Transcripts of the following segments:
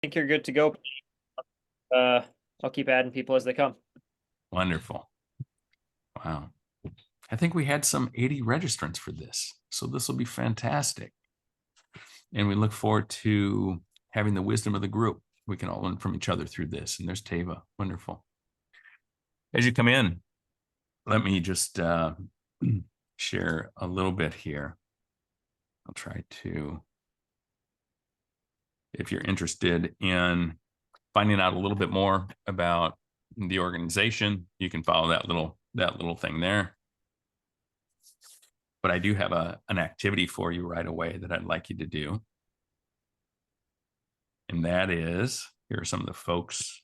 think you're good to go. I'll keep adding people as they come. Wonderful. Wow. I think we had some 80 registrants for this. So this will be fantastic. And we look forward to having the wisdom of the group. We can all learn from each other through this. And there's Tava. Wonderful. As you come in, let me just share a little bit here. I'll try to, if you're interested in finding out a little bit more about the organization, you can follow that little thing there. But I do have an activity for you right away that I'd like you to do. And that is, here are some of the folks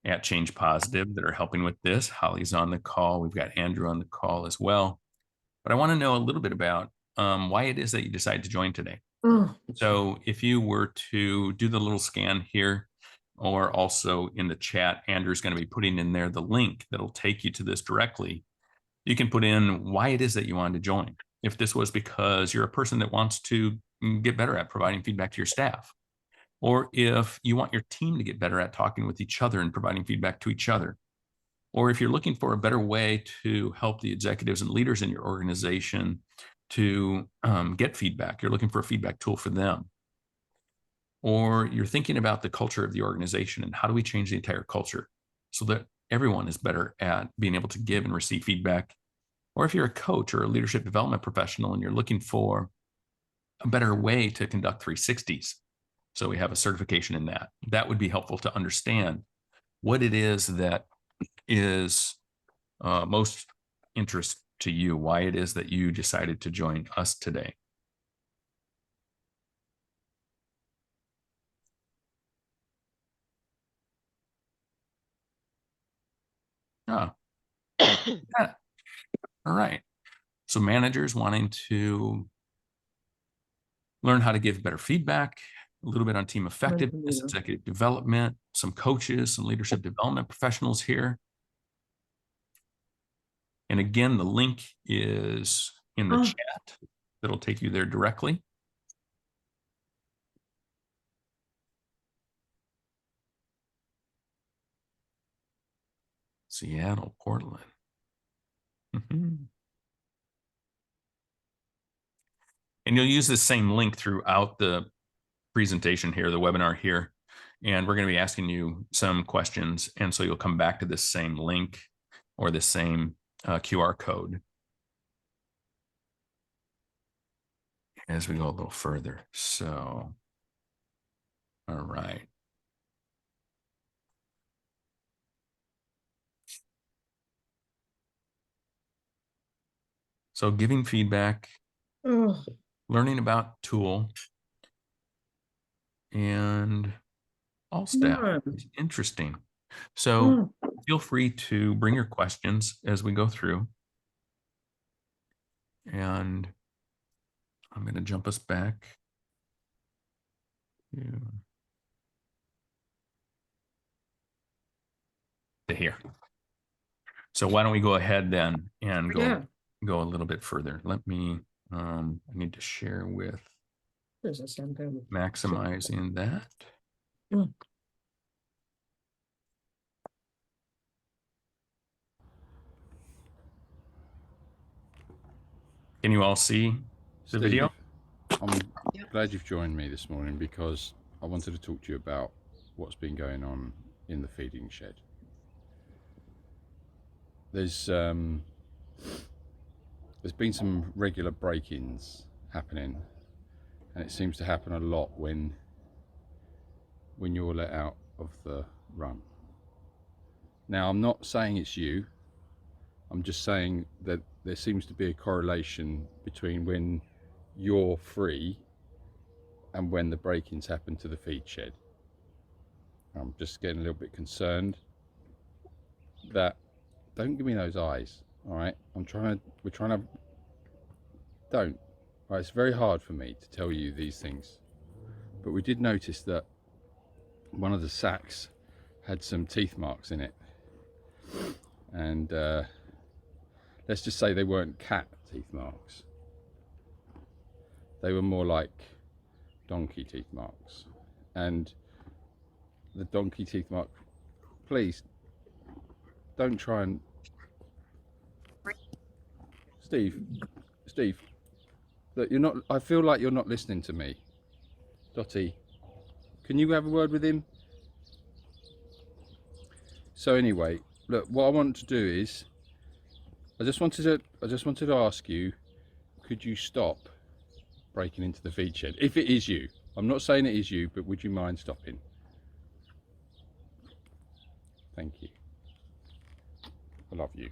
at Change Positive that are helping with this. Holly's on the call. We've got Andrew on the call as well. But I want to know a little bit about why it is that you decided to join today. So if you were to do the little scan here, or also in the chat, Andrew's going to be putting in there the link that'll take you to this directly. You can put in why it is that you wanted to join. If this was because you're a person that wants to get better at providing feedback to your staff, or if you want your team to get better at talking with each other and providing feedback to each other, or if you're looking for a better way to help the executives and leaders in your organization to get feedback, you're looking for a feedback tool for them, or you're thinking about the culture of the organization and how do we change the entire culture so that everyone is better at being able to give and receive feedback, or if you're a coach or a leadership development professional and you're looking for a better way to conduct 360s. So we have a certification in that. That would be helpful to understand what it is that is most interest to you, why it is that you decided to join us today. Oh, yeah. All right. So managers wanting to learn how to give better feedback, a little bit on team effectiveness, executive development, some coaches, some leadership development professionals here. And again, the link is in the chat. That'll take you there directly. Seattle, Portland. And you'll use the same link throughout the presentation here, the webinar here. And we're going to be asking you some questions. And so you'll come back to this same link or the same QR code as we go a little further. So, all right. So giving feedback, learning about tool, and all staff. It's interesting. So feel free to bring your questions as we go through. And I'm going to jump us back to here. So why don't we go ahead then and go a little bit further. Let me, I need to share with maximizing that. Can you all see the video? I'm glad you've joined me this morning because I wanted to talk to you about what's been going on in the feeding shed. There's been some regular break-ins happening, and it seems to happen a lot when you're let out of the run. Now, I'm not saying it's you. I'm just saying that there seems to be a correlation between when you're free and when the break-ins happen to the feed shed. I'm just getting a little bit concerned that, don't give me those eyes, all right? We're trying to, don't. All right, it's very hard for me to tell you these things, but we did notice that one of the sacks had some teeth marks in it, and let's just say they weren't cat teeth marks. They were more like donkey teeth marks, and the donkey teeth mark. Please don't try and Steve, look, you're not. I feel like you're not listening to me. Dotty, can you have a word with him? So anyway, look, what I want to do is, I just wanted to ask you, could you stop breaking into the feed shed? If it is you, I'm not saying it is you, but would you mind stopping? Thank you. I love you.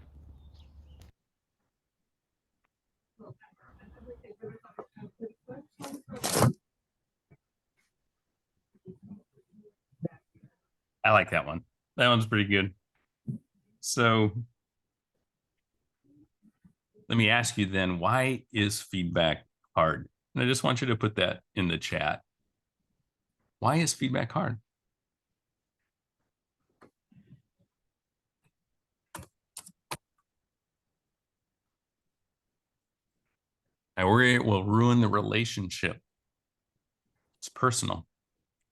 I like that one. That one's pretty good. So let me ask you then, why is feedback hard? And I just want you to put that in the chat. Why is feedback hard? I worry it will ruin the relationship. It's personal.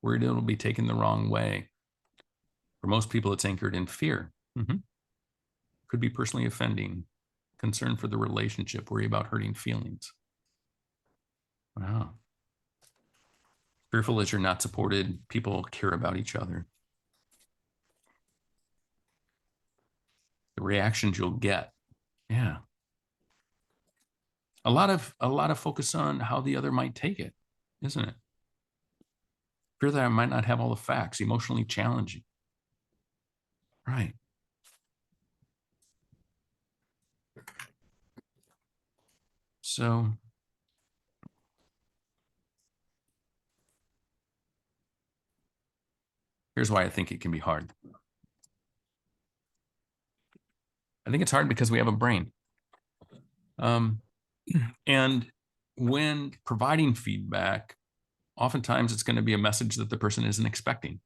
Worried it'll be taken the wrong way. For most people, it's anchored in fear. Could be personally offending. Concern for the relationship. Worry about hurting feelings. Wow. Fearful as you're not supported. People care about each other. The reactions you'll get. Yeah. A lot of focus on how the other might take it, isn't it? Fear that I might not have all the facts, emotionally challenging. Right. So here's why I think it can be hard. I think it's hard because we have a brain. And when providing feedback, oftentimes it's going to be a message that the person isn't expecting.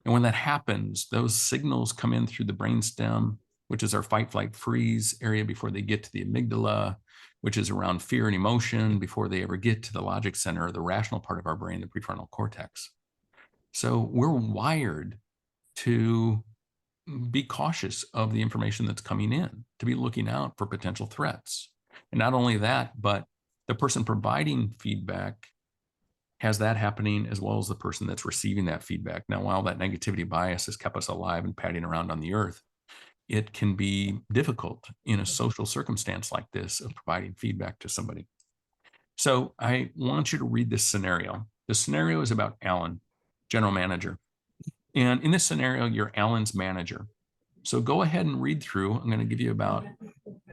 And when that happens, those signals come in through the brainstem, which is our fight, flight, freeze area before they get to the amygdala, which is around fear and emotion before they ever get to the logic center or the rational part of our brain, the prefrontal cortex. So we're wired to be cautious of the information that's coming in, to be looking out for potential threats. And not only that, but the person providing feedback has that happening as well as the person that's receiving that feedback. Now, while that negativity bias has kept us alive and padding around on the earth, it can be difficult in a social circumstance like this of providing feedback to somebody. So I want you to read this scenario. The scenario is about Alan, general manager. And in this scenario, you're Alan's manager. So go ahead and read through. I'm going to give you about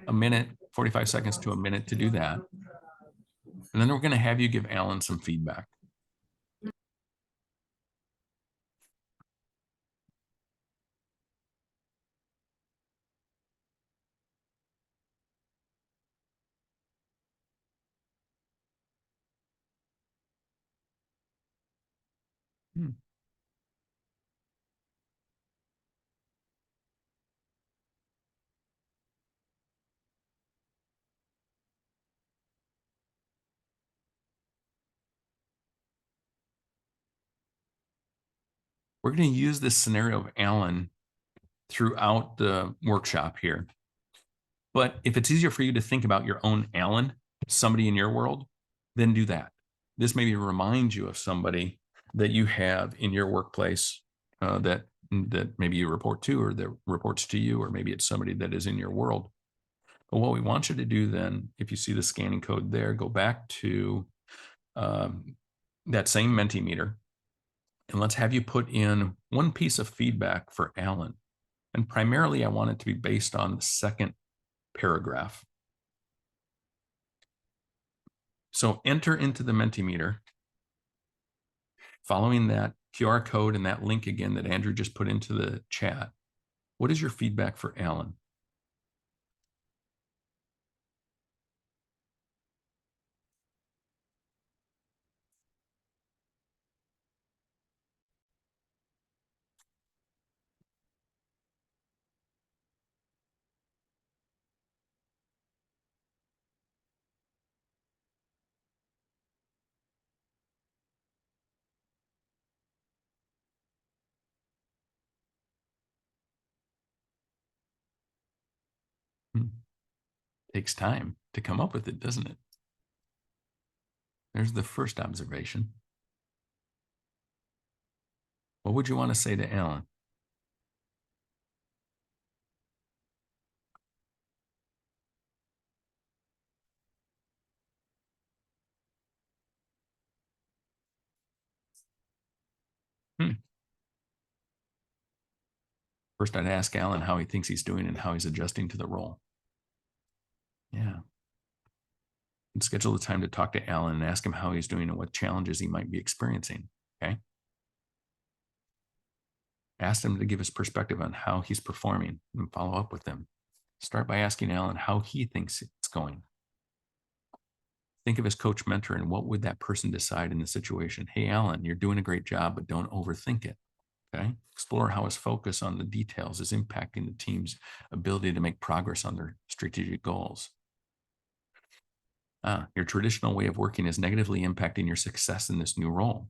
a minute, 45 seconds to a minute to do that. And then we're going to have you give Alan some feedback. We're going to use this scenario of Alan throughout the workshop here. But if it's easier for you to think about your own Alan, somebody in your world, then do that. This maybe reminds you of somebody that you have in your workplace that maybe you report to or that reports to you, or maybe it's somebody that is in your world. But what we want you to do then, if you see the scanning code there, go back to that same Mentimeter, and let's have you put in one piece of feedback for Alan. And primarily, I want it to be based on the second paragraph. So enter into the Mentimeter, following that QR code and that link again that Andrew just put into the chat. What is your feedback for Alan? Takes time to come up with it, doesn't it? There's the first observation. What would you want to say to Alan? First, I'd ask Alan how he thinks he's doing and how he's adjusting to the role. Yeah. And schedule the time to talk to Alan and ask him how he's doing and what challenges he might be experiencing. Okay. Ask him to give his perspective on how he's performing and follow up with him. Start by asking Alan how he thinks it's going. Think of his coach mentor and what would that person decide in the situation? Hey, Alan, you're doing a great job, but don't overthink it. Okay. Explore how his focus on the details is impacting the team's ability to make progress on their strategic goals. Your traditional way of working is negatively impacting your success in this new role.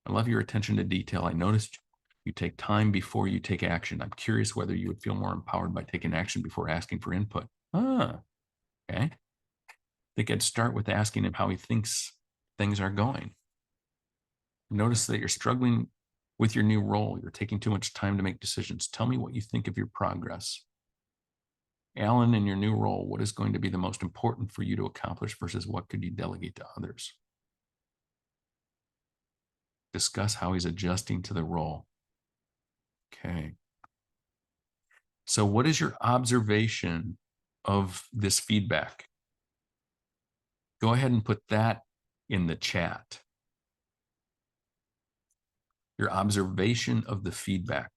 I love your attention to detail. I noticed you take time before you take action. I'm curious whether you would feel more empowered by taking action before asking for input. Okay. I think I'd start with asking him how he thinks things are going. Notice that you're struggling with your new role. You're taking too much time to make decisions. Tell me what you think of your progress. Alan, in your new role, what is going to be the most important for you to accomplish versus what could you delegate to others? Discuss how he's adjusting to the role. Okay. So what is your observation of this feedback? Go ahead and put that in the chat. Your observation of the feedback.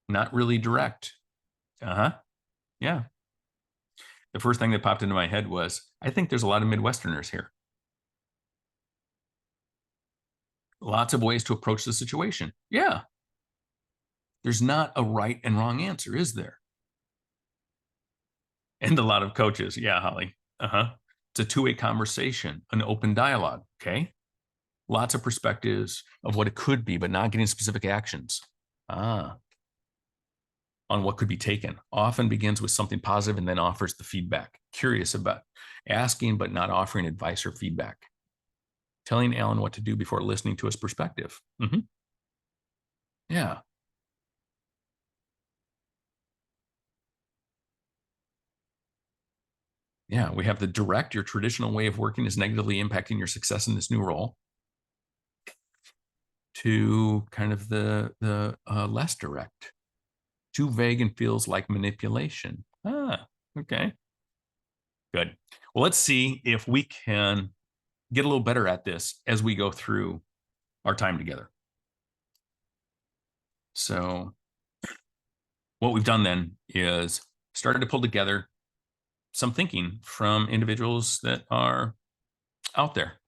Not really direct. Yeah. The first thing that popped into my head was, I think there's a lot of Midwesterners here. Lots of ways to approach the situation. Yeah. There's not a right and wrong answer, is there? And a lot of coaches. Yeah, Holly. It's a two-way conversation, an open dialogue. Okay. Lots of perspectives of what it could be, but not getting specific actions. On what could be taken. Often begins with something positive and then offers the feedback. Curious about asking, but not offering advice or feedback. Telling Alan what to do before listening to his perspective. Yeah. Yeah, we have the direct, your traditional way of working is negatively impacting your success in this new role, to kind of the less direct. Too vague and feels like manipulation. Okay. Good. Well, let's see if we can get a little better at this as we go through our time together. So what we've done then is started to pull together some thinking from individuals that are out there.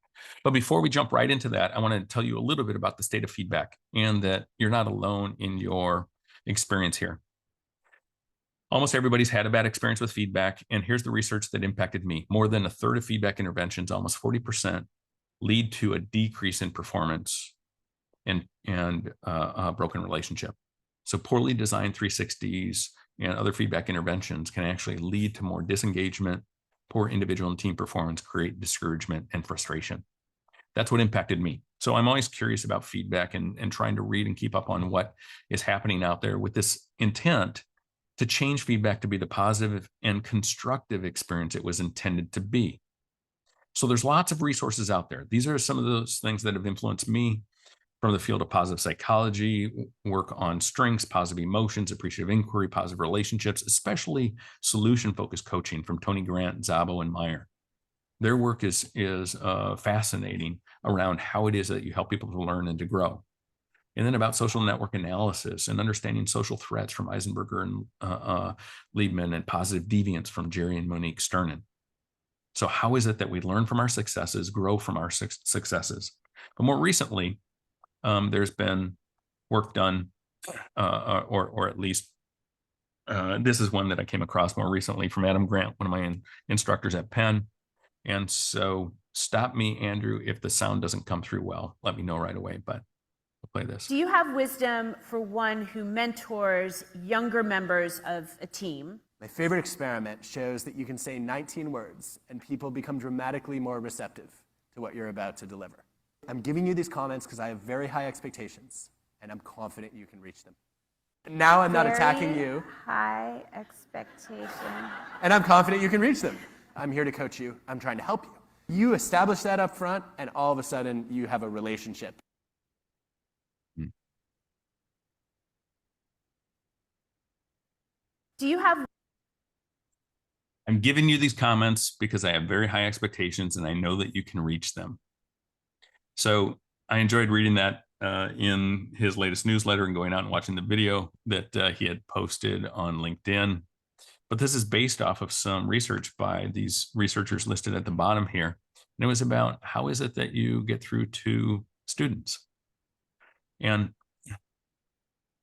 But before we jump right into that, I want to tell you a little bit about the state of feedback and that you're not alone in your experience here. Almost everybody's had a bad experience with feedback. And here's the research that impacted me. More than a third of feedback interventions, almost 40%, lead to a decrease in performance and a broken relationship. So poorly designed 360s and other feedback interventions can actually lead to more disengagement, poor individual and team performance, create discouragement and frustration. That's what impacted me. So I'm always curious about feedback and trying to read and keep up on what is happening out there with this intent to change feedback to be the positive and constructive experience it was intended to be. So there's lots of resources out there. These are some of those things that have influenced me from the field of positive psychology, work on strengths, positive emotions, appreciative inquiry, positive relationships, especially solution-focused coaching from Tony Grant, Szabo, and Meyer. Their work is fascinating around how it is that you help people to learn and to grow. And then about social network analysis and understanding social threats from Eisenberger and Liebman, and positive deviance from Jerry and Monique Sternin. So how is it that we learn from our successes, grow from our successes? But more recently, there's been work done, or at least this is one that I came across more recently from Adam Grant, one of my instructors at Penn, And so stop me, Andrew, if the sound doesn't come through well. Let me know right away, but we'll play this. Do you have wisdom for one who mentors younger members of a team? My favorite experiment shows that you can say 19 words and people become dramatically more receptive to what you're about to deliver. I'm giving you these comments because I have very high expectations and I'm confident you can reach them. Now I'm not attacking you. High expectation. And I'm confident you can reach them. I'm here to coach you. I'm trying to help you. You establish that up front and all of a sudden you have a relationship. Do you have... I'm giving you these comments because I have very high expectations and I know that you can reach them. So I enjoyed reading that in his latest newsletter and going out and watching the video that he had posted on LinkedIn. But this is based off of some research by these researchers listed at the bottom here. And it was about how is it that you get through to students? And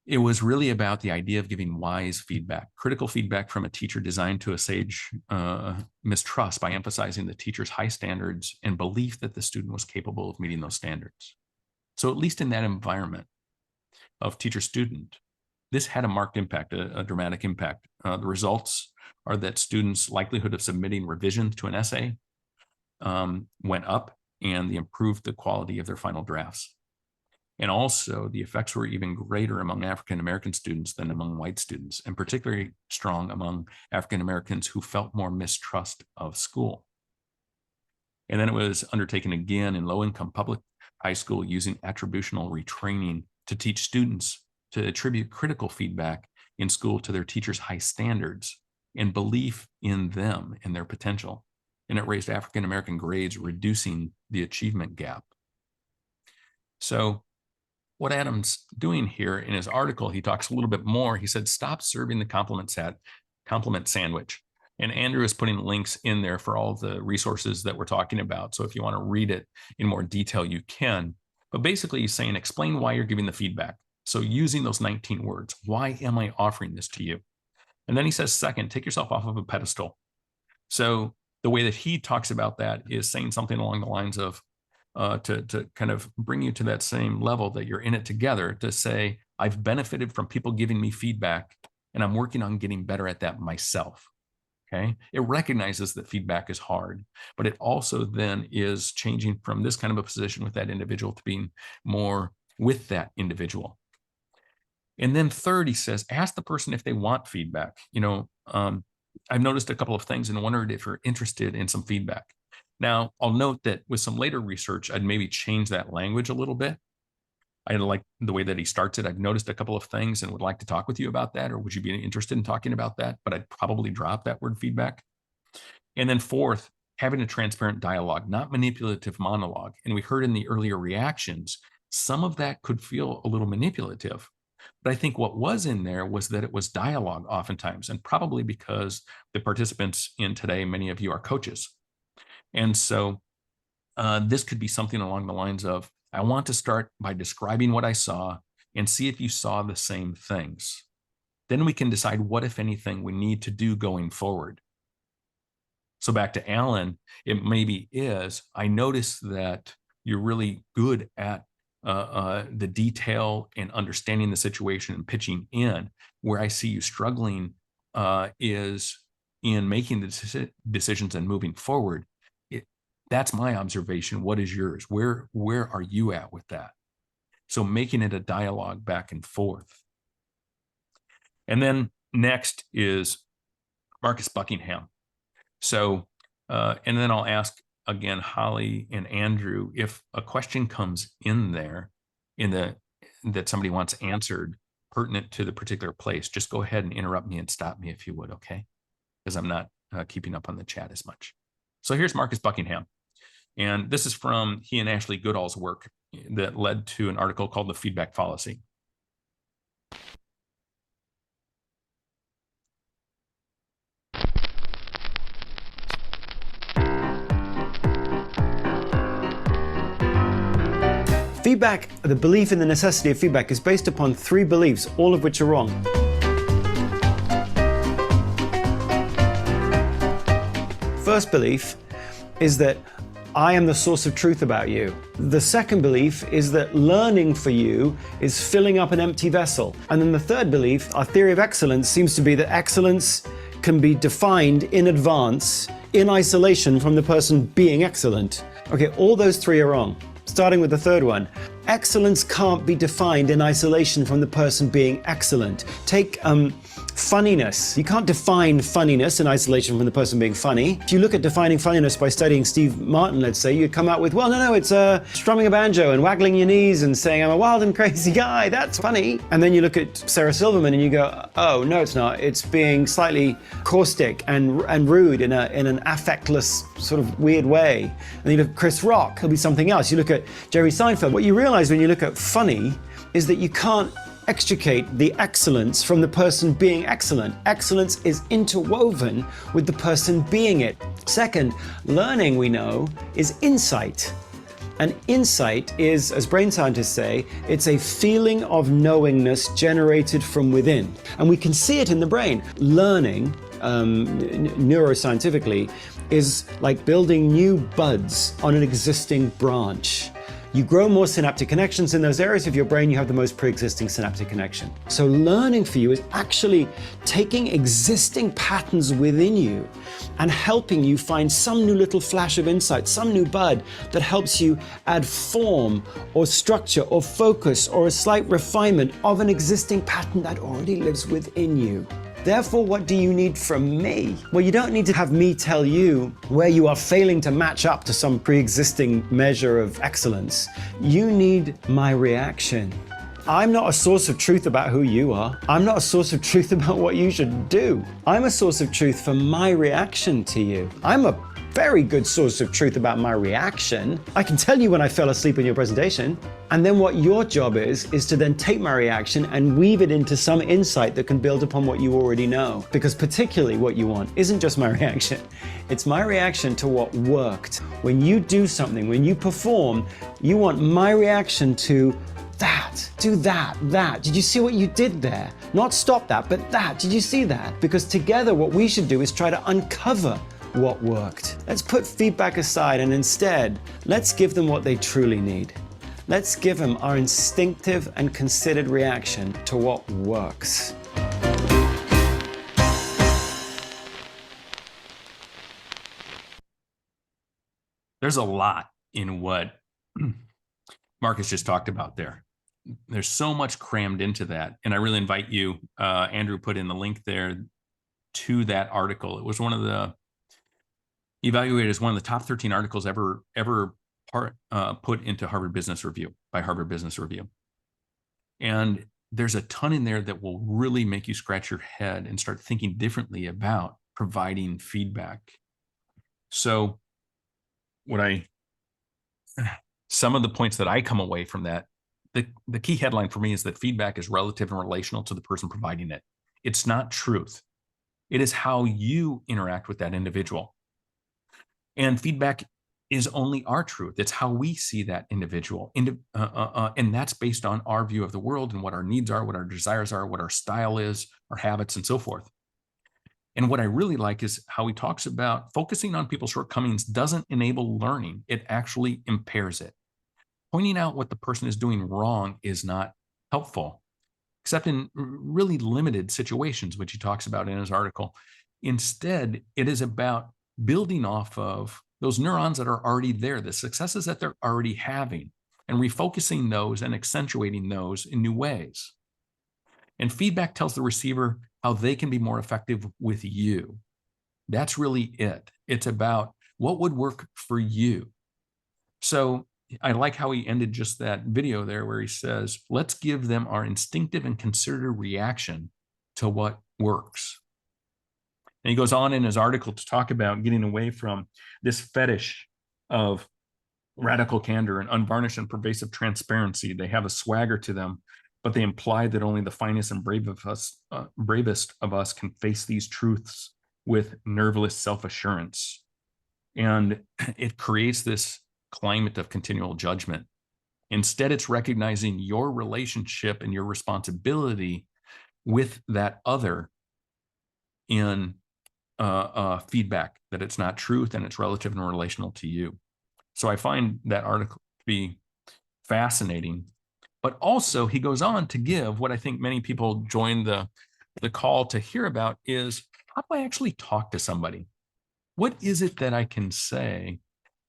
it was really about the idea of giving wise feedback, critical feedback from a teacher designed to assuage mistrust by emphasizing the teacher's high standards and belief that the student was capable of meeting those standards. So at least in that environment of teacher-student, this had a marked impact, a dramatic impact. The results are that students' likelihood of submitting revisions to an essay went up, and they improved the quality of their final drafts. And also, the effects were even greater among African-American students than among white students, and particularly strong among African-Americans who felt more mistrust of school. And then it was undertaken again in low-income public high school using attributional retraining to teach students to attribute critical feedback in school to their teachers' high standards and belief in them and their potential. And it raised African-American grades, reducing the achievement gap. So what Adam's doing here in his article, he talks a little bit more. He said, stop serving the compliment sandwich. And Andrew is putting links in there for all the resources that we're talking about. So if you want to read it in more detail, you can. But basically, he's saying, explain why you're giving the feedback. So using those 19 words, why am I offering this to you? And then he says, second, take yourself off of a pedestal. So the way that he talks about that is saying something along the lines of, to kind of bring you to that same level that you're in it together, to say, I've benefited from people giving me feedback and I'm working on getting better at that myself. Okay. It recognizes that feedback is hard, but it also then is changing from this kind of a position with that individual to being more with that individual. And then third, he says, ask the person if they want feedback. I've noticed a couple of things and wondered if you're interested in some feedback. Now, I'll note that with some later research, I'd maybe change that language a little bit. I like the way that he starts it. I've noticed a couple of things and would like to talk with you about that, or would you be interested in talking about that? But I'd probably drop that word feedback. And then fourth, having a transparent dialogue, not manipulative monologue. And we heard in the earlier reactions, some of that could feel a little manipulative. But I think what was in there was that it was dialogue oftentimes, and probably because the participants in today, many of you are coaches. And so this could be something along the lines of, I want to start by describing what I saw and see if you saw the same things. Then we can decide what, if anything, we need to do going forward. So back to Alan, it maybe is, I noticed that you're really good at the detail and understanding the situation and pitching in. Where I see you struggling is in making the decisions and moving forward. That's my observation. What is yours? Where are you at with that? So making it a dialogue back and forth. And then next is Marcus Buckingham. So, and then I'll ask again, Holly and Andrew, if a question comes in there that somebody wants answered pertinent to the particular place, just go ahead and interrupt me and stop me if you would, okay? Because I'm not keeping up on the chat as much. So here's Marcus Buckingham. And this is from he and Ashley Goodall's work that led to an article called The Feedback Fallacy. Feedback, the belief in the necessity of feedback, is based upon 3 beliefs, all of which are wrong. First belief is that I am the source of truth about you. The second belief is that learning for you is filling up an empty vessel. And then the third belief, our theory of excellence, seems to be that excellence can be defined in advance, in isolation from the person being excellent. Okay, all those three are wrong. Starting with the third one. Excellence can't be defined in isolation from the person being excellent. Take funniness. You can't define funniness in isolation from the person being funny. If you look at defining funniness by studying Steve Martin, let's say, you'd come out with, well, no, it's strumming a banjo and waggling your knees and saying, I'm a wild and crazy guy, that's funny. And then you look at Sarah Silverman and you go, oh, no, it's not. It's being slightly caustic and rude in an affectless sort of weird way. And then you look at Chris Rock, he'll be something else. You look at Jerry Seinfeld. What you realize when you look at funny is that you can't extricate the excellence from the person being excellent. Excellence is interwoven with the person being it. Second, learning, we know, is insight. And insight is, as brain scientists say, it's a feeling of knowingness generated from within. And we can see it in the brain. Learning, neuroscientifically, is like building new buds on an existing branch. You grow more synaptic connections in those areas of your brain, you have the most pre-existing synaptic connection. So learning for you is actually taking existing patterns within you and helping you find some new little flash of insight, some new bud that helps you add form or structure or focus or a slight refinement of an existing pattern that already lives within you. Therefore, what do you need from me? Well, you don't need to have me tell you where you are failing to match up to some pre-existing measure of excellence. You need my reaction. I'm not a source of truth about who you are. I'm not a source of truth about what you should do. I'm a source of truth for my reaction to you. I'm a very good source of truth about my reaction. I can tell you when I fell asleep in your presentation. And then what your job is to then take my reaction and weave it into some insight that can build upon what you already know. Because particularly what you want isn't just my reaction. It's my reaction to what worked. When you do something, when you perform, you want my reaction to that, do that, that. Did you see what you did there? Not stop that, but that. Did you see that? Because together what we should do is try to uncover what worked. Let's put feedback aside and instead, let's give them what they truly need. Let's give them our instinctive and considered reaction to what works. There's a lot in what Marcus just talked about there. There's so much crammed into that. And I really invite you, Andrew put in the link there to that article. It was one of the evaluated as one of the top 13 articles ever put into Harvard Business Review by Harvard Business Review. And there's a ton in there that will really make you scratch your head and start thinking differently about providing feedback. So some of the points that I come away from that, the key headline for me is that feedback is relative and relational to the person providing it. It's not truth. It is how you interact with that individual. And feedback is only our truth. It's how we see that individual. And that's based on our view of the world and what our needs are, what our desires are, what our style is, our habits, and so forth. And what I really like is how he talks about focusing on people's shortcomings doesn't enable learning. It actually impairs it. Pointing out what the person is doing wrong is not helpful, except in really limited situations, which he talks about in his article. Instead, it is about building off of those neurons that are already there, the successes that they're already having, and refocusing those and accentuating those in new ways. And feedback tells the receiver how they can be more effective with you. That's really it. It's about what would work for you. So I like how he ended just that video there where he says, let's give them our instinctive and considered reaction to what works. And he goes on in his article to talk about getting away from this fetish of radical candor and unvarnished and pervasive transparency. They have a swagger to them, but they imply that only the finest and bravest of us can face these truths with nerveless self-assurance. And it creates this climate of continual judgment. Instead, it's recognizing your relationship and your responsibility with that other in feedback, that it's not truth and it's relative and relational to you. So I find that article to be fascinating. But also he goes on to give what I think many people join the call to hear about is, how do I actually talk to somebody? What is it that I can say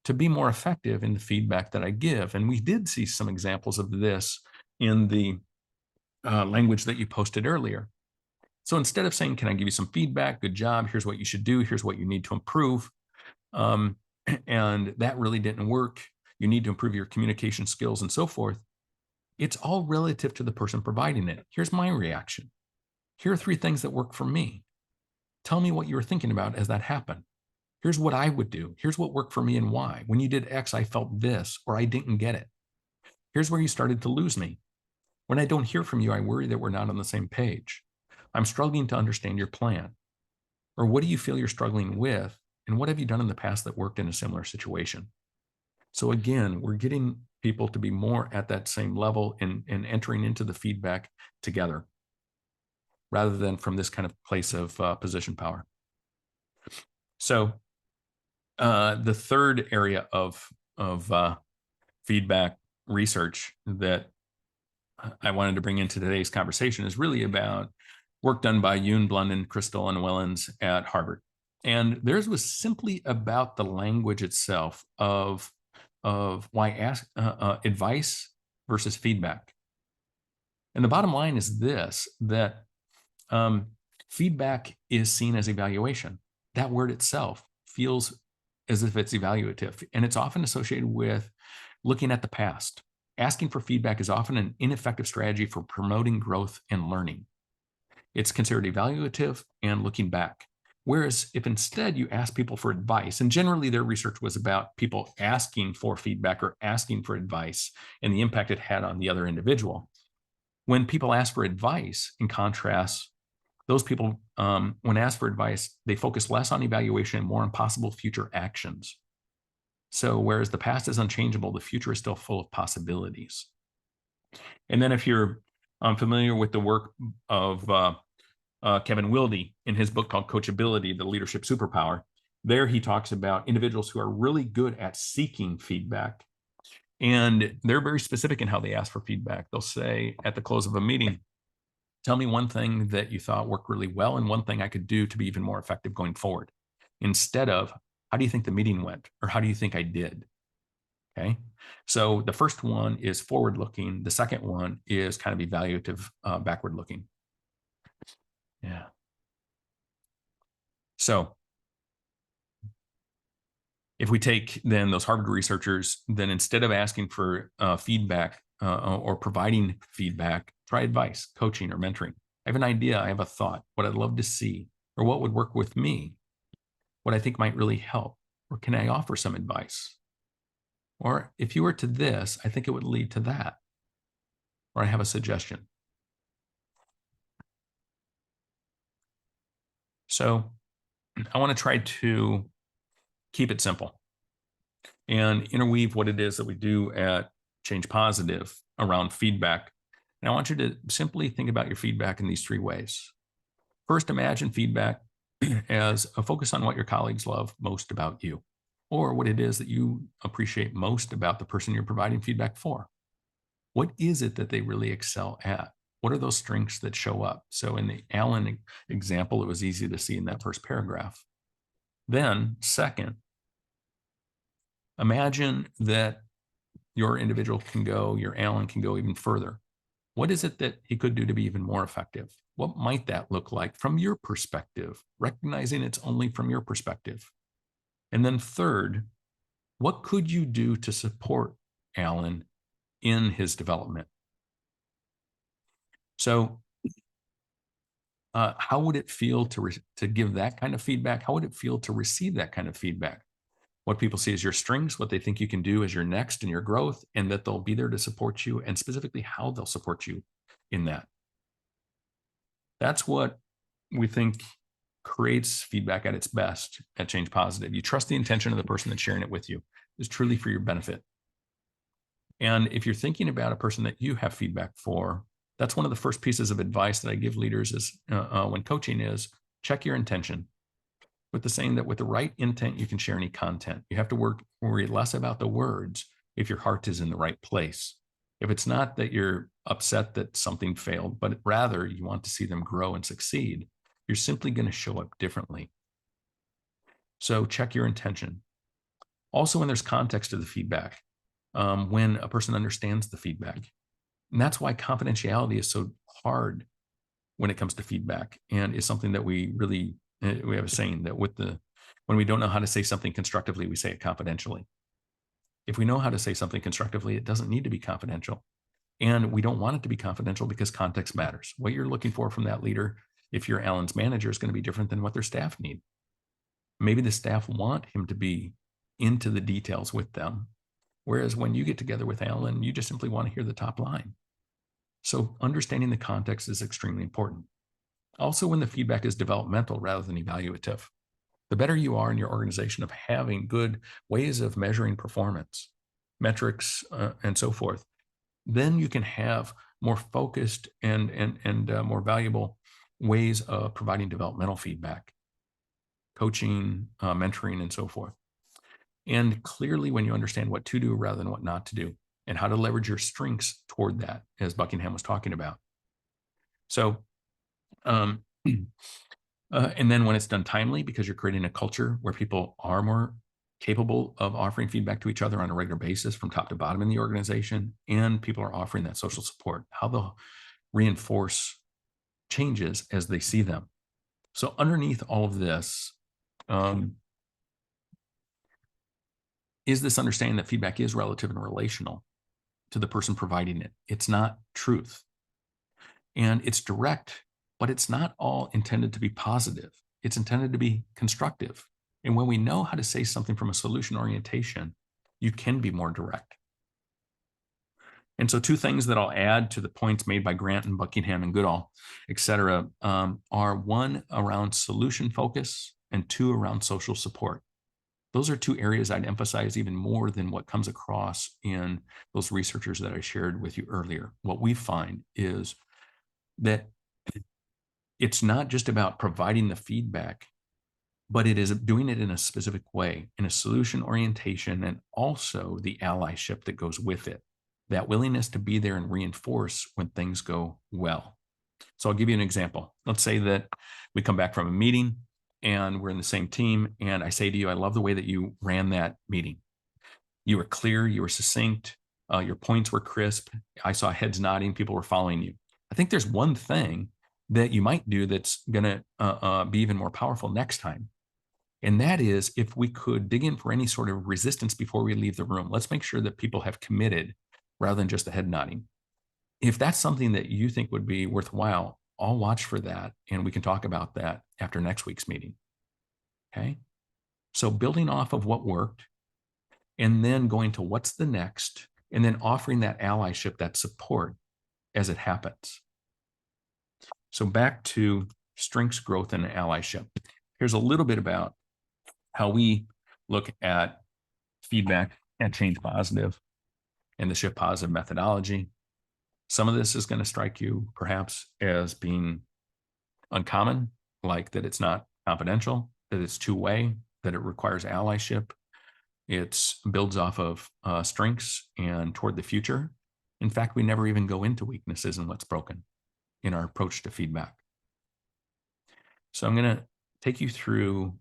to be more effective in the feedback that I give? And we did see some examples of this in the language that you posted earlier. So instead of saying, can I give you some feedback? Good job. Here's what you should do. Here's what you need to improve. And that really didn't work. You need to improve your communication skills and so forth. It's all relative to the person providing it. Here's my reaction. Here are 3 things that work for me. Tell me what you were thinking about as that happened. Here's what I would do. Here's what worked for me and why. When you did X, I felt this, or I didn't get it. Here's where you started to lose me. When I don't hear from you, I worry that we're not on the same page. I'm struggling to understand your plan. Or what do you feel you're struggling with? And what have you done in the past that worked in a similar situation? So again, we're getting people to be more at that same level and entering into the feedback together, rather than from this kind of place of position power. So the third area of feedback research that I wanted to bring into today's conversation is really about work done by Yoon, Blunden, Crystal, and Wellens at Harvard. And theirs was simply about the language itself of why ask advice versus feedback. And the bottom line is this, that feedback is seen as evaluation. That word itself feels as if it's evaluative, and it's often associated with looking at the past. Asking for feedback is often an ineffective strategy for promoting growth and learning. It's considered evaluative and looking back. Whereas if instead you ask people for advice, and generally their research was about people asking for feedback or asking for advice and the impact it had on the other individual. When people ask for advice, in contrast, those people, when asked for advice, they focus less on evaluation and more on possible future actions. So whereas the past is unchangeable, the future is still full of possibilities. And then if you're familiar with the work of Kevin Wilde in his book called Coachability, The Leadership Superpower, there he talks about individuals who are really good at seeking feedback. And they're very specific in how they ask for feedback. They'll say at the close of a meeting, tell me one thing that you thought worked really well and one thing I could do to be even more effective going forward. Instead of, how do you think the meeting went? Or how do you think I did? Okay. So the first one is forward looking. The second one is kind of evaluative, backward looking. Yeah. So if we take then those Harvard researchers, then instead of asking for feedback or providing feedback, try advice, coaching, or mentoring. I have an idea, I have a thought, what I'd love to see, or what would work with me, what I think might really help, or can I offer some advice? Or if you were to this, I think it would lead to that, or I have a suggestion. So I want to try to keep it simple and interweave what it is that we do at Change Positive around feedback. And I want you to simply think about your feedback in these 3 ways. First, imagine feedback as a focus on what your colleagues love most about you, or what it is that you appreciate most about the person you're providing feedback for. What is it that they really excel at? What are those strengths that show up? So in the Alan example, it was easy to see in that first paragraph. Then second, imagine that your individual can go, your Alan can go even further. What is it that he could do to be even more effective? What might that look like from your perspective, recognizing it's only from your perspective? And then third, what could you do to support Alan in his development? So how would it feel to give that kind of feedback? How would it feel to receive that kind of feedback? What people see as your strengths, what they think you can do as your next in your growth, and that they'll be there to support you, and specifically how they'll support you in that. That's what we think creates feedback at its best at Change Positive. You trust the intention of the person that's sharing it with you is truly for your benefit. And if you're thinking about a person that you have feedback for, that's one of the first pieces of advice that I give leaders is when coaching is check your intention. with the saying that with the right intent, you can share any content. You have to worry less about the words if your heart is in the right place. If it's not that you're upset that something failed, but rather you want to see them grow and succeed, you're simply going to show up differently. So check your intention. Also, when there's context to the feedback, when a person understands the feedback. And that's why confidentiality is so hard when it comes to feedback, and is something that we really, we have a saying that when we don't know how to say something constructively, we say it confidentially. If we know how to say something constructively, it doesn't need to be confidential. And we don't want it to be confidential because context matters. What you're looking for from that leader, if you're Alan's manager, is going to be different than what their staff need. Maybe the staff want him to be into the details with them. Whereas when you get together with Alan, you just simply want to hear the top line. So understanding the context is extremely important. Also, when the feedback is developmental rather than evaluative, the better you are in your organization of having good ways of measuring performance, metrics, and so forth, then you can have more focused and more valuable ways of providing developmental feedback, coaching, mentoring, and so forth. And clearly, when you understand what to do rather than what not to do, and how to leverage your strengths toward that, as Buckingham was talking about. So, and then when it's done timely, because you're creating a culture where people are more capable of offering feedback to each other on a regular basis from top to bottom in the organization, and people are offering that social support, how they'll reinforce changes as they see them. So underneath all of this, is this understanding that feedback is relative and relational to the person providing it. It's not truth. And it's direct, but it's not all intended to be positive. It's intended to be constructive. And when we know how to say something from a solution orientation, you can be more direct. And so two things that I'll add to the points made by Grant and Buckingham and Goodall, et cetera, are one around solution focus and two around social support. Those are two areas I'd emphasize even more than what comes across in those researchers that I shared with you earlier. What we find is that it's not just about providing the feedback, but it is doing it in a specific way, in a solution orientation, and also the allyship that goes with it, that willingness to be there and reinforce when things go well. So I'll give you an example. Let's say that we come back from a meeting and we're in the same team, and I say to you, I love the way that you ran that meeting. You were clear, you were succinct, your points were crisp. I saw heads nodding, people were following you. I think there's one thing that you might do that's going to be even more powerful next time. And that is, if we could dig in for any sort of resistance before we leave the room, let's make sure that people have committed rather than just the head nodding. If that's something that you think would be worthwhile, I'll watch for that, and we can talk about that after next week's meeting. Okay? So building off of what worked, and then going to what's the next, and then offering that allyship, that support as it happens. So back to strengths, growth, and allyship. Here's a little bit about how we look at feedback and change positive and the shift positive methodology. Some of this is going to strike you perhaps as being uncommon, like that it's not confidential, that it's two-way, that it requires allyship. It builds off of strengths and toward the future. In fact, we never even go into weaknesses and what's broken in our approach to feedback. So I'm going to take you through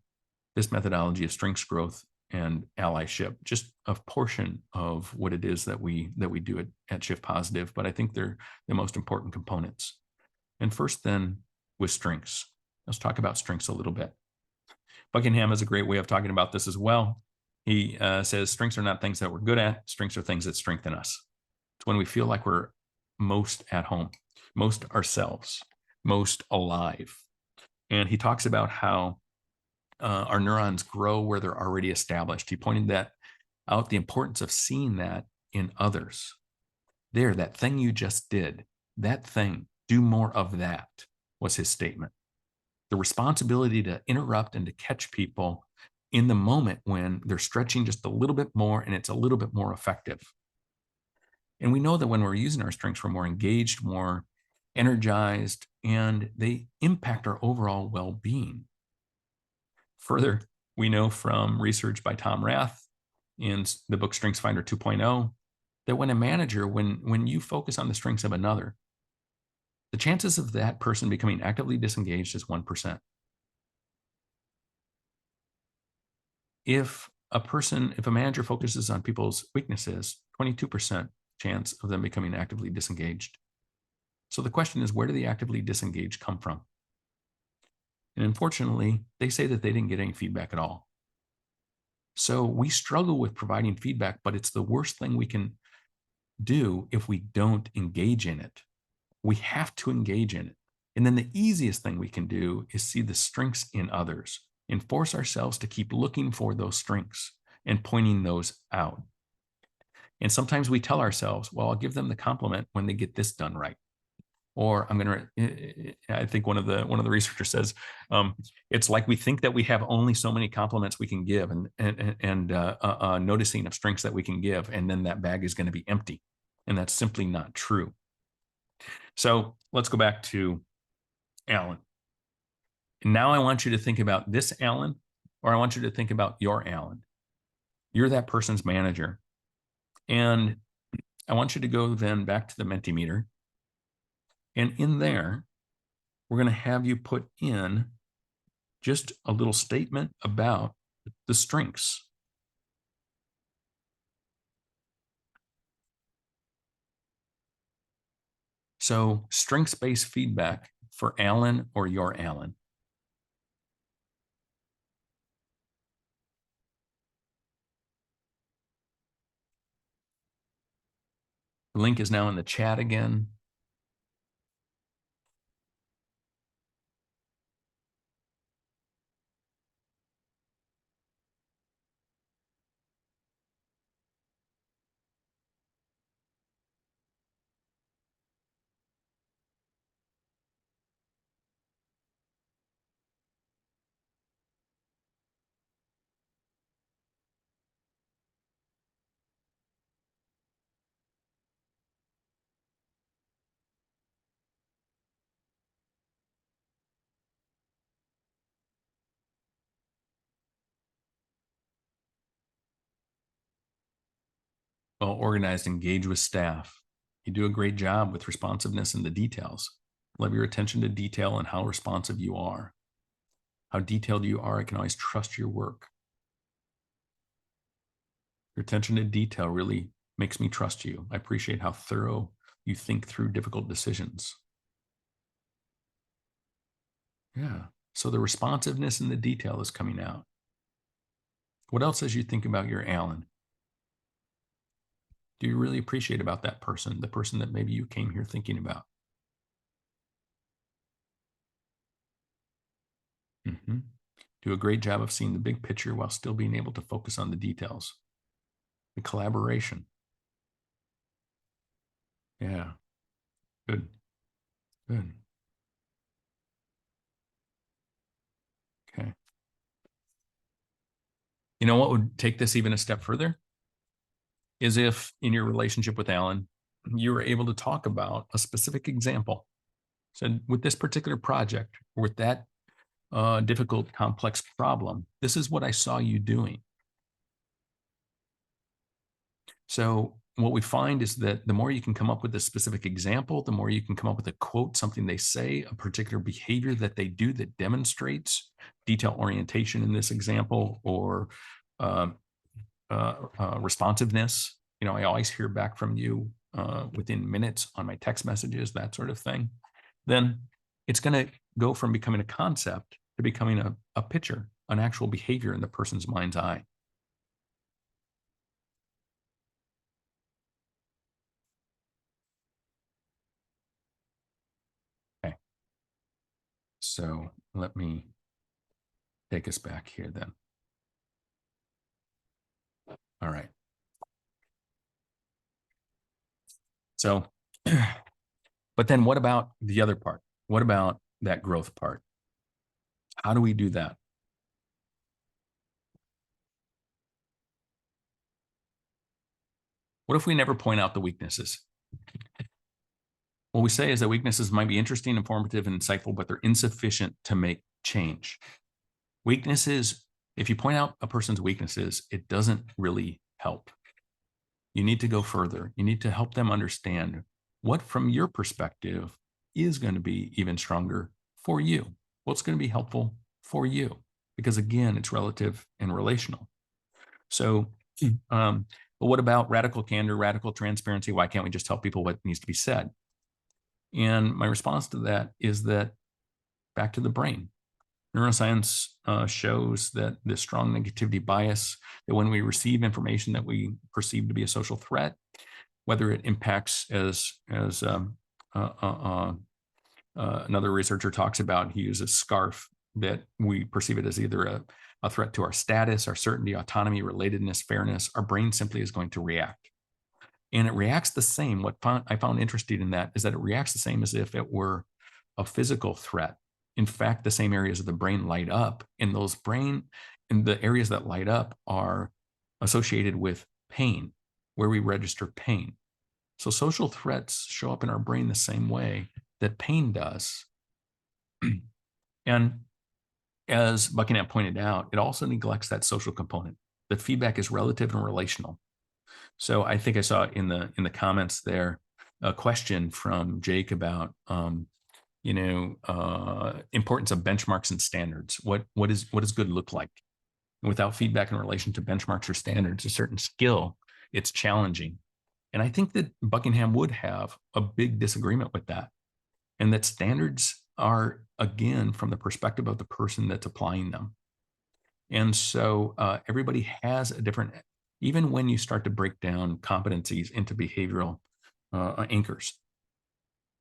this methodology of strengths, growth, and allyship, just a portion of what it is that we do at Shift Positive, but I think they're the most important components. And first then, with strengths. Let's talk about strengths a little bit. Buckingham has a great way of talking about this as well. He says strengths are not things that we're good at. Strengths are things that strengthen us. It's when we feel like we're most at home, most ourselves, most alive. And he talks about how our neurons grow where they're already established. He pointed that out, the importance of seeing that in others. There, that thing you just did, that thing, do more of that, was his statement. The responsibility to interrupt and to catch people in the moment when they're stretching just a little bit more and it's a little bit more effective. And we know that when we're using our strengths, we're more engaged, more energized, and they impact our overall well-being. Further, we know from research by Tom Rath in the book StrengthsFinder 2.0 that when a manager, when you focus on the strengths of another, the chances of that person becoming actively disengaged is 1%. If a manager focuses on people's weaknesses, 22% chance of them becoming actively disengaged. So the question is, where do the actively disengaged come from? And unfortunately, they say that they didn't get any feedback at all. So we struggle with providing feedback, but it's the worst thing we can do if we don't engage in it. We have to engage in it. And then the easiest thing we can do is see the strengths in others and force ourselves to keep looking for those strengths and pointing those out. And sometimes we tell ourselves, well, I'll give them the compliment when they get this done right. Or I think one of the researchers says, it's like we think that we have only so many compliments we can give and noticing of strengths that we can give, and then that bag is going to be empty. And that's simply not true. So let's go back to Alan. Now I want you to think about this Alan, or I want you to think about your Alan. You're that person's manager. And I want you to go then back to the Mentimeter. And in there, we're going to have you put in just a little statement about the strengths. So strengths-based feedback for Alan or your Alan. The link is now in the chat again. Well organized, engage with staff. You do a great job with responsiveness and the details. Love your attention to detail and how responsive you are. How detailed you are, I can always trust your work. Your attention to detail really makes me trust you. I appreciate how thorough you think through difficult decisions. Yeah, so the responsiveness and the detail is coming out. What else as you think about your Alan? Do you really appreciate about that person, the person that maybe you came here thinking about? Do a great job of seeing the big picture while still being able to focus on the details. The collaboration. Yeah, good, good. Okay. You know what would take this even a step further? Is if in your relationship with Alan, you were able to talk about a specific example. So with this particular project, with that difficult, complex problem, this is what I saw you doing. So what we find is that the more you can come up with a specific example, the more you can come up with a quote, something they say, a particular behavior that they do that demonstrates detail orientation in this example, or responsiveness. You know, I always hear back from you within minutes on my text messages, that sort of thing. Then it's going to go from becoming a concept to becoming a picture, an actual behavior in the person's mind's eye. Okay. So let me take us back here then. All right. So, but then what about the other part? What about that growth part? How do we do that? What if we never point out the weaknesses? What we say is that weaknesses might be interesting, informative, and insightful, but they're insufficient to make change. Weaknesses, if you point out a person's weaknesses, it doesn't really help. You need to go further. You need to help them understand what, from your perspective, is going to be even stronger for you. What's going to be helpful for you? Because again, it's relative and relational. So, but what about radical candor, radical transparency? Why can't we just tell people what needs to be said? And my response to that is that back to the brain. Neuroscience shows that the strong negativity bias, that when we receive information that we perceive to be a social threat, whether it impacts as another researcher talks about, he uses SCARF, that we perceive it as either a threat to our status, our certainty, autonomy, relatedness, fairness, our brain simply is going to react. And it reacts the same. What I found interesting in that is that it reacts the same as if it were a physical threat. In fact, the same areas of the brain light up, and the areas that light up are associated with pain, where we register pain. So social threats show up in our brain the same way that pain does. And as Buckingham pointed out, it also neglects that social component. The feedback is relative and relational. So I think I saw in the comments there a question from Jake about importance of benchmarks and standards. What does good look like? And without feedback in relation to benchmarks or standards, a certain skill, it's challenging. And I think that Buckingham would have a big disagreement with that. And that standards are, again, from the perspective of the person that's applying them. And so everybody has a different, even when you start to break down competencies into behavioral anchors,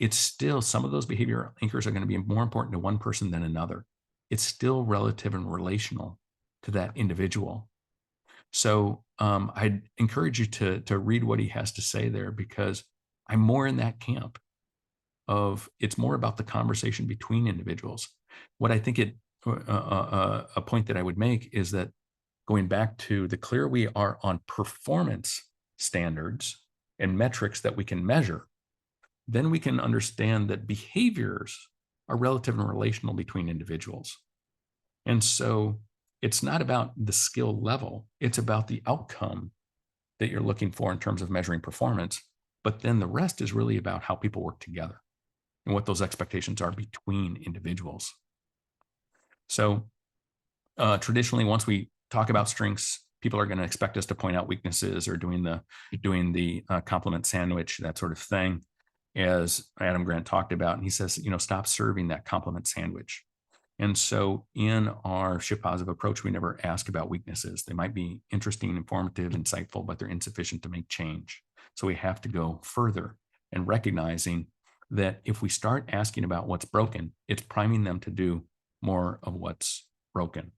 it's still, some of those behavioral anchors are going to be more important to one person than another. It's still relative and relational to that individual. So I'd encourage you to read what he has to say there, because I'm more in that camp of, it's more about the conversation between individuals. What I think a point that I would make is that, going back to the clearer we are on performance standards and metrics that we can measure, then we can understand that behaviors are relative and relational between individuals. And so it's not about the skill level, it's about the outcome that you're looking for in terms of measuring performance. But then the rest is really about how people work together and what those expectations are between individuals. So traditionally, once we talk about strengths, people are going to expect us to point out weaknesses, or doing the compliment sandwich, that sort of thing, as Adam Grant talked about. And he says, stop serving that compliment sandwich. And so in our shift positive approach, we never ask about weaknesses. They might be interesting, informative, insightful, but they're insufficient to make change. So we have to go further, and recognizing that if we start asking about what's broken, it's priming them to do more of what's broken.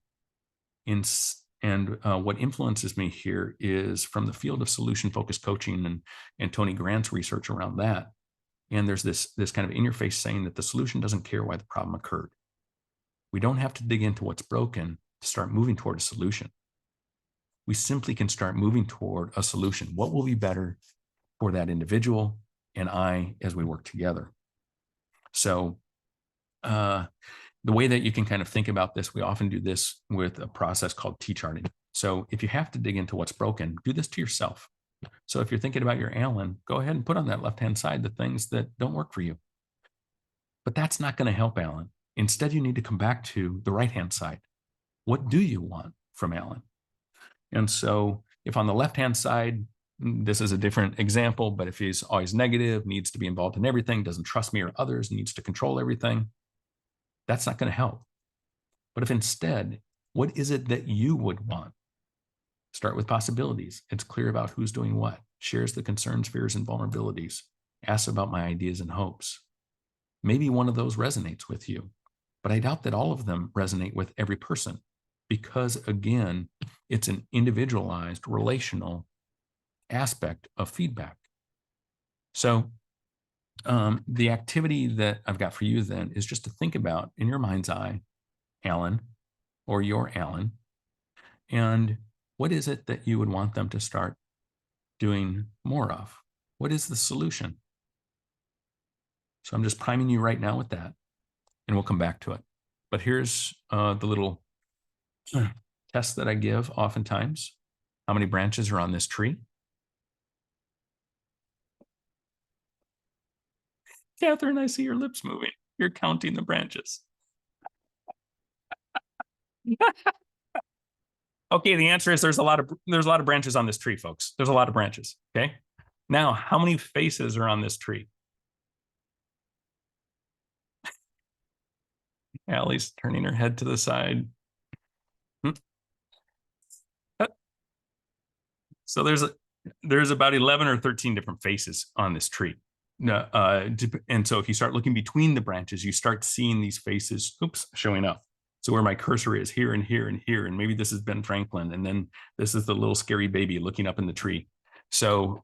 And what influences me here is from the field of solution-focused coaching and Tony Grant's research around that. And there's this kind of in your face saying that the solution doesn't care why the problem occurred. We don't have to dig into what's broken to start moving toward a solution. We simply can start moving toward a solution. What will be better for that individual and I as we work together? So the way that you can kind of think about this, we often do this with a process called T-charting. So if you have to dig into what's broken, do this to yourself. So if you're thinking about your Alan, go ahead and put on that left-hand side the things that don't work for you. But that's not going to help Alan. Instead, you need to come back to the right-hand side. What do you want from Alan? And so if on the left-hand side, this is a different example, but if he's always negative, needs to be involved in everything, doesn't trust me or others, needs to control everything, that's not going to help. But if instead, what is it that you would want? Start with possibilities. It's clear about who's doing what, shares the concerns, fears, and vulnerabilities, asks about my ideas and hopes. Maybe one of those resonates with you, but I doubt that all of them resonate with every person, because again, it's an individualized relational aspect of feedback. So the activity that I've got for you then is just to think about, in your mind's eye, Alan or your Alan, and what is it that you would want them to start doing more of? What is the solution? So I'm just priming you right now with that, and we'll come back to it. But here's the little tests that I give oftentimes. How many branches are on this tree? Catherine, I see your lips moving. You're counting the branches. Okay, the answer is there's a lot of branches on this tree, folks. There's a lot of branches. Okay. Now, how many faces are on this tree? Allie's turning her head to the side. So there's about 11 or 13 different faces on this tree. And so if you start looking between the branches, you start seeing these faces, showing up. So where my cursor is here and here and here, and maybe this is Ben Franklin, and then this is the little scary baby looking up in the tree. So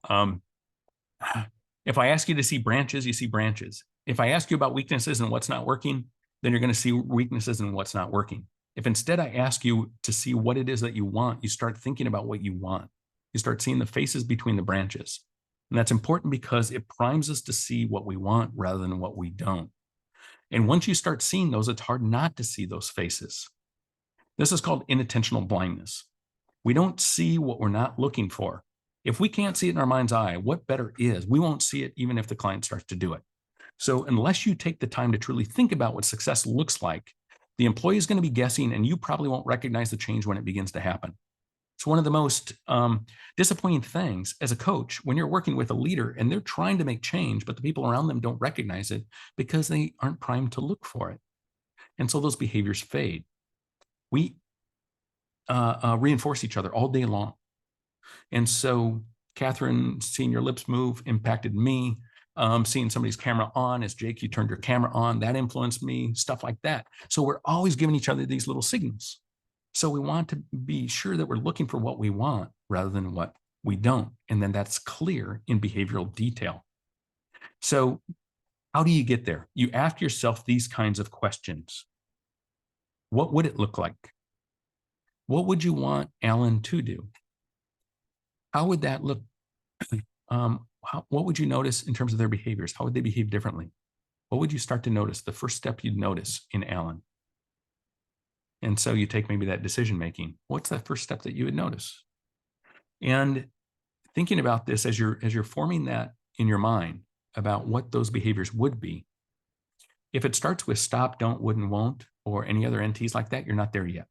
if I ask you to see branches, you see branches. If I ask you about weaknesses and what's not working, then you're going to see weaknesses and what's not working. If instead I ask you to see what it is that you want, you start thinking about what you want. You start seeing the faces between the branches. And that's important because it primes us to see what we want rather than what we don't. And once you start seeing those, it's hard not to see those faces. This is called inattentional blindness. We don't see what we're not looking for. If we can't see it in our mind's eye, what better is? We won't see it even if the client starts to do it. So unless you take the time to truly think about what success looks like, the employee is going to be guessing, and you probably won't recognize the change when it begins to happen. It's one of the most disappointing things as a coach when you're working with a leader and they're trying to make change, but the people around them don't recognize it because they aren't primed to look for it. And so those behaviors fade. We reinforce each other all day long. And so Catherine, seeing your lips move impacted me. Seeing somebody's camera on, as Jake, you turned your camera on, that influenced me, stuff like that. So we're always giving each other these little signals. So we want to be sure that we're looking for what we want rather than what we don't. And then that's clear in behavioral detail. So how do you get there? You ask yourself these kinds of questions. What would it look like? What would you want Alan to do? How would that look? What would you notice in terms of their behaviors? How would they behave differently? What would you start to notice? The first step you'd notice in Alan. And so you take maybe that decision making. What's that first step that you would notice? And thinking about this as you're forming that in your mind about what those behaviors would be. If it starts with stop, don't, would, and won't, or any other NTs like that, you're not there yet.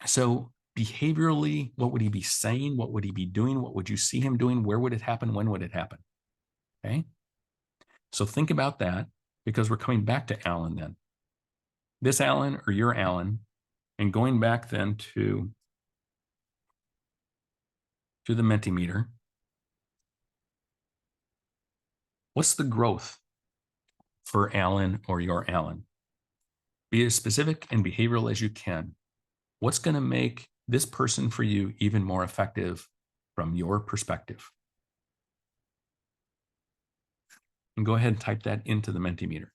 So behaviorally, what would he be saying? What would he be doing? What would you see him doing? Where would it happen? When would it happen? Okay. So think about that, because we're coming back to Alan then. This Alan or your Alan, and going back then to the Mentimeter. What's the growth for Alan or your Alan? Be as specific and behavioral as you can. What's going to make this person for you even more effective from your perspective? And go ahead and type that into the Mentimeter.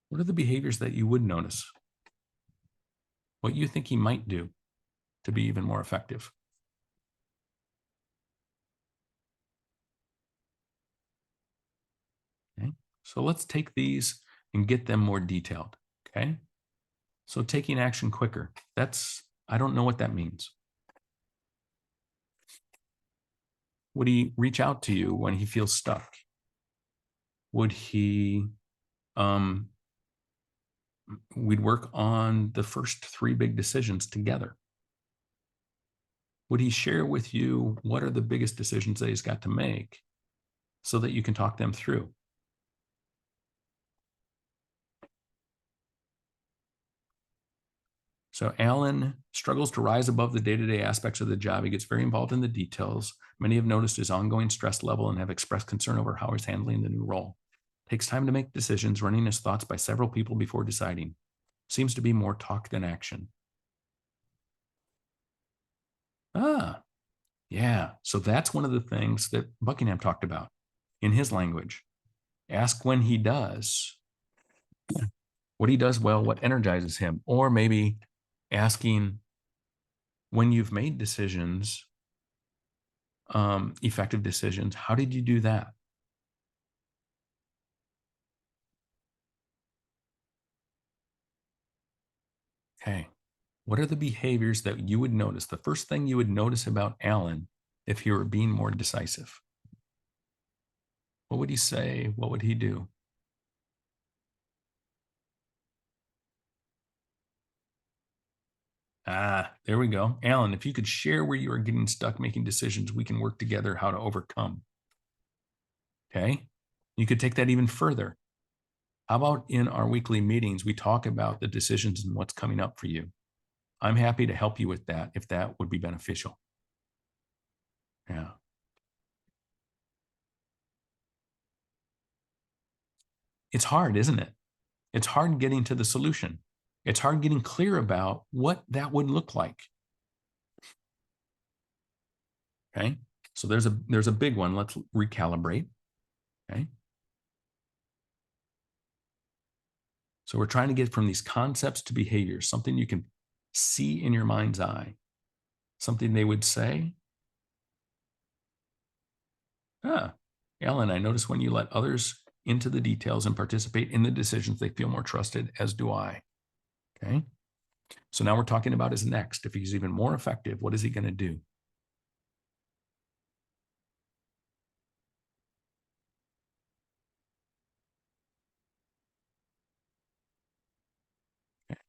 What are the behaviors that you would notice? What you think he might do to be even more effective? Okay, so let's take these and get them more detailed. Okay, so taking action quicker. I don't know what that means. Would he reach out to you when he feels stuck? Would he, we'd work on the first 3 big decisions together. Would he share with you what are the biggest decisions that he's got to make so that you can talk them through? So Alan struggles to rise above the day-to-day aspects of the job. He gets very involved in the details. Many have noticed his ongoing stress level and have expressed concern over how he's handling the new role. Takes time to make decisions, running his thoughts by several people before deciding. Seems to be more talk than action. Yeah. So that's one of the things that Buckingham talked about in his language. Ask when he does, what he does well, what energizes him, or maybe asking when you've made decisions, effective decisions, how did you do that? Okay. What are the behaviors that you would notice? The first thing you would notice about Alan if he were being more decisive? What would he say? What would he do? Ah, there we go. Alan, if you could share where you are getting stuck making decisions, we can work together how to overcome. Okay. You could take that even further. How about in our weekly meetings, we talk about the decisions and what's coming up for you? I'm happy to help you with that if that would be beneficial. Yeah. It's hard, isn't it? It's hard getting to the solution. It's hard getting clear about what that would look like. Okay. So there's a big one. Let's recalibrate. Okay. So we're trying to get from these concepts to behaviors, something you can see in your mind's eye, something they would say. Alan, I notice when you let others into the details and participate in the decisions, they feel more trusted, as do I. Okay. So now we're talking about his next. If he's even more effective, what is he going to do? Okay.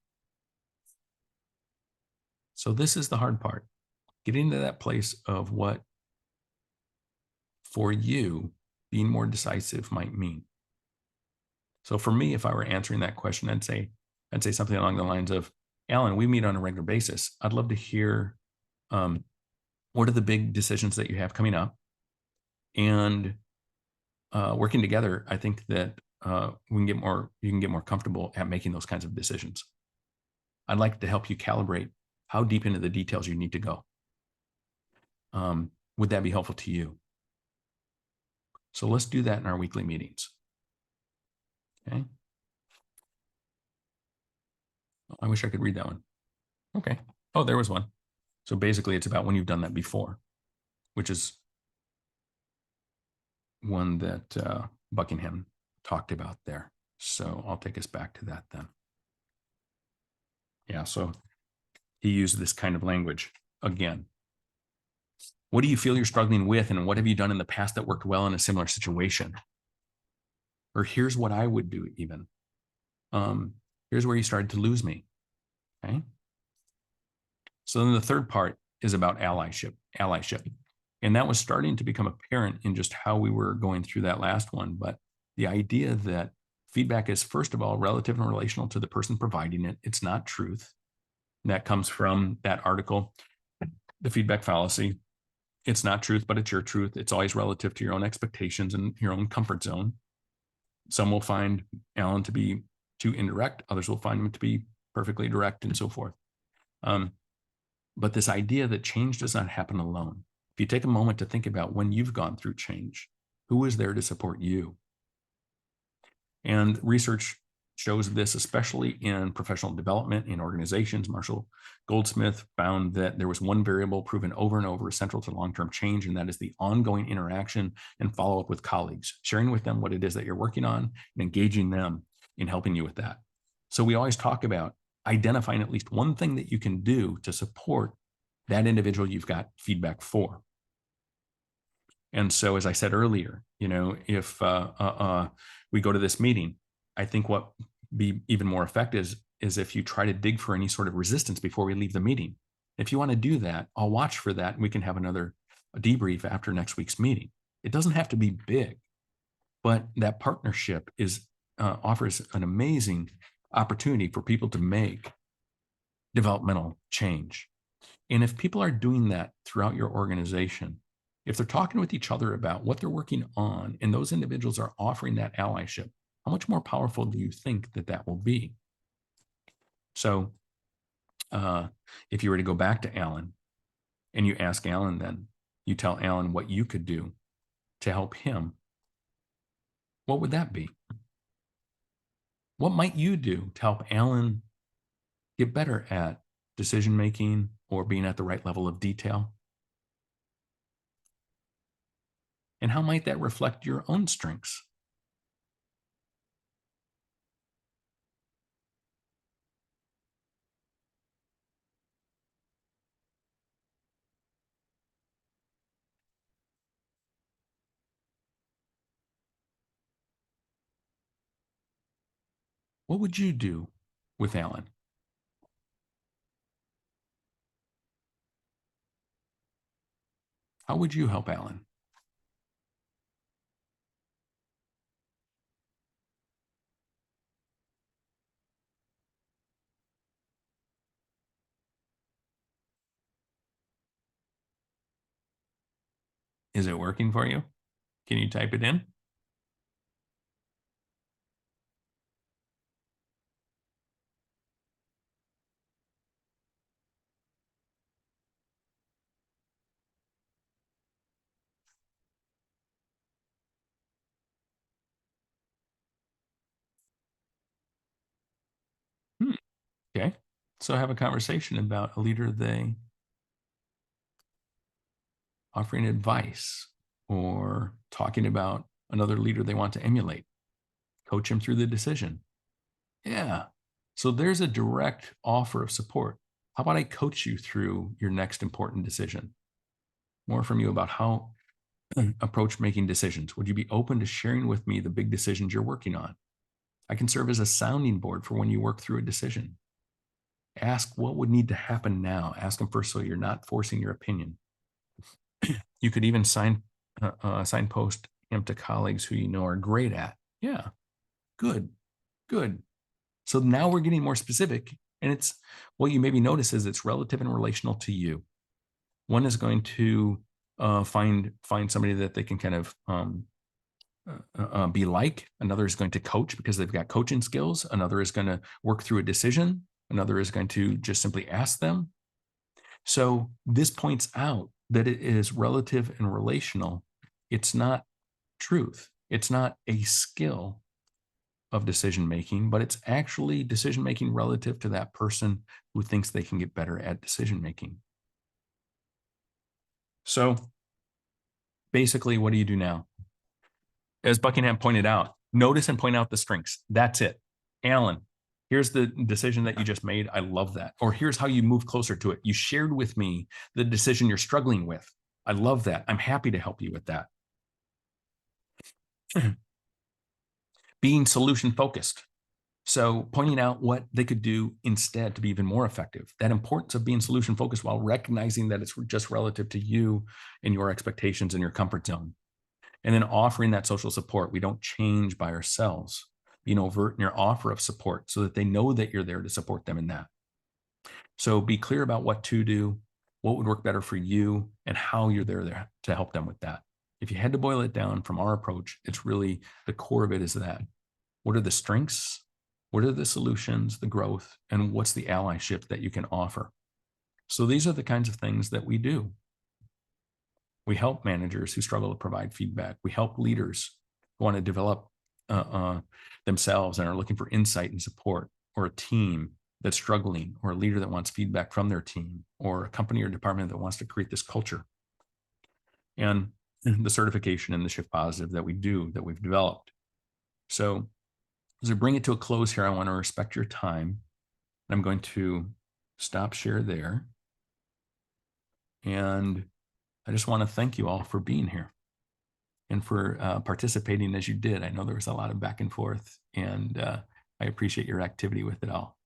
So this is the hard part, getting to that place of what for you being more decisive might mean. So for me, if I were answering that question, I'd say something along the lines of, Alan, we meet on a regular basis. I'd love to hear what are the big decisions that you have coming up, and working together, I think that you can get more comfortable at making those kinds of decisions. I'd like to help you calibrate how deep into the details you need to go. Would that be helpful to you? So let's do that in our weekly meetings. Okay. I wish I could read that one. Okay. Oh, there was one. So basically it's about when you've done that before, which is one that Buckingham talked about there. So I'll take us back to that then. Yeah, so he used this kind of language again. What do you feel you're struggling with, and what have you done in the past that worked well in a similar situation? Or here's what I would do even. Here's where you started to lose me. Okay. So then the third part is about allyship. And that was starting to become apparent in just how we were going through that last one. But the idea that feedback is, first of all, relative and relational to the person providing it. It's not truth. And that comes from that article, The Feedback Fallacy. It's not truth, but it's your truth. It's always relative to your own expectations and your own comfort zone. Some will find Alan to be too indirect. Others will find him to be perfectly direct, and so forth. But this idea that change does not happen alone. If you take a moment to think about when you've gone through change, who is there to support you? And research shows this, especially in professional development in organizations. Marshall Goldsmith found that there was one variable proven over and over essential to long-term change, and that is the ongoing interaction and follow-up with colleagues, sharing with them what it is that you're working on and engaging them in helping you with that. So we always talk about identifying at least one thing that you can do to support that individual you've got feedback for. And so, as I said earlier, if we go to this meeting, I think what be even more effective is if you try to dig for any sort of resistance before we leave the meeting. If you want to do that, I'll watch for that, and we can have another debrief after next week's meeting. It doesn't have to be big, but that partnership offers an amazing opportunity for people to make developmental change. And if people are doing that throughout your organization, if they're talking with each other about what they're working on, and those individuals are offering that allyship, how much more powerful do you think that will be? So if you were to go back to Alan and you ask Alan, then you tell Alan what you could do to help him, what would that be? What might you do to help Alan get better at decision making or being at the right level of detail? And how might that reflect your own strengths? What would you do with Alan? How would you help Alan? Is it working for you? Can you type it in? Okay. So have a conversation about a leader they offering advice or talking about another leader they want to emulate. Coach him through the decision. Yeah. So there's a direct offer of support. How about I coach you through your next important decision? More from you about how approach making decisions. Would you be open to sharing with me the big decisions you're working on? I can serve as a sounding board for when you work through a decision. Ask what would need to happen now. Ask them first so you're not forcing your opinion. You could even signpost him to colleagues who you know are great at. Yeah, good, good. So now we're getting more specific, and it's what you maybe notice is it's relative and relational to you. One is going to find somebody that they can kind of be like. Another is going to coach because they've got coaching skills. Another is going to work through a decision. Another is going to just simply ask them. So this points out that it is relative and relational. It's not truth. It's not a skill of decision making, but it's actually decision making relative to that person who thinks they can get better at decision making. So basically, what do you do now? As Buckingham pointed out, notice and point out the strengths. That's it. Alan, here's the decision that you just made. I love that. Or here's how you move closer to it. You shared with me the decision you're struggling with. I love that. I'm happy to help you with that. Being solution focused. So pointing out what they could do instead to be even more effective. That importance of being solution focused while recognizing that it's just relative to you and your expectations and your comfort zone. And then offering that social support. We don't change by ourselves. Being overt in your offer of support so that they know that you're there to support them in that. So be clear about what to do, what would work better for you, and how you're there to help them with that. If you had to boil it down from our approach, it's really the core of it is that. What are the strengths? What are the solutions, the growth, and what's the allyship that you can offer? So these are the kinds of things that we do. We help managers who struggle to provide feedback. We help leaders who want to develop themselves and are looking for insight and support, or a team that's struggling, or a leader that wants feedback from their team, or a company or department that wants to create this culture. And the certification and the Shift Positive that we do, that we've developed. So as we bring it to a close here, I want to respect your time. I'm going to stop share there. And I just want to thank you all for being here and for participating as you did. I know there was a lot of back and forth, and I appreciate your activity with it all.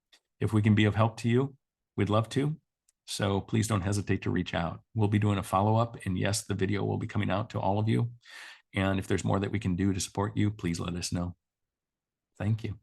If we can be of help to you, we'd love to. So please don't hesitate to reach out. We'll be doing a follow-up, and yes, the video will be coming out to all of you. And if there's more that we can do to support you, please let us know. Thank you.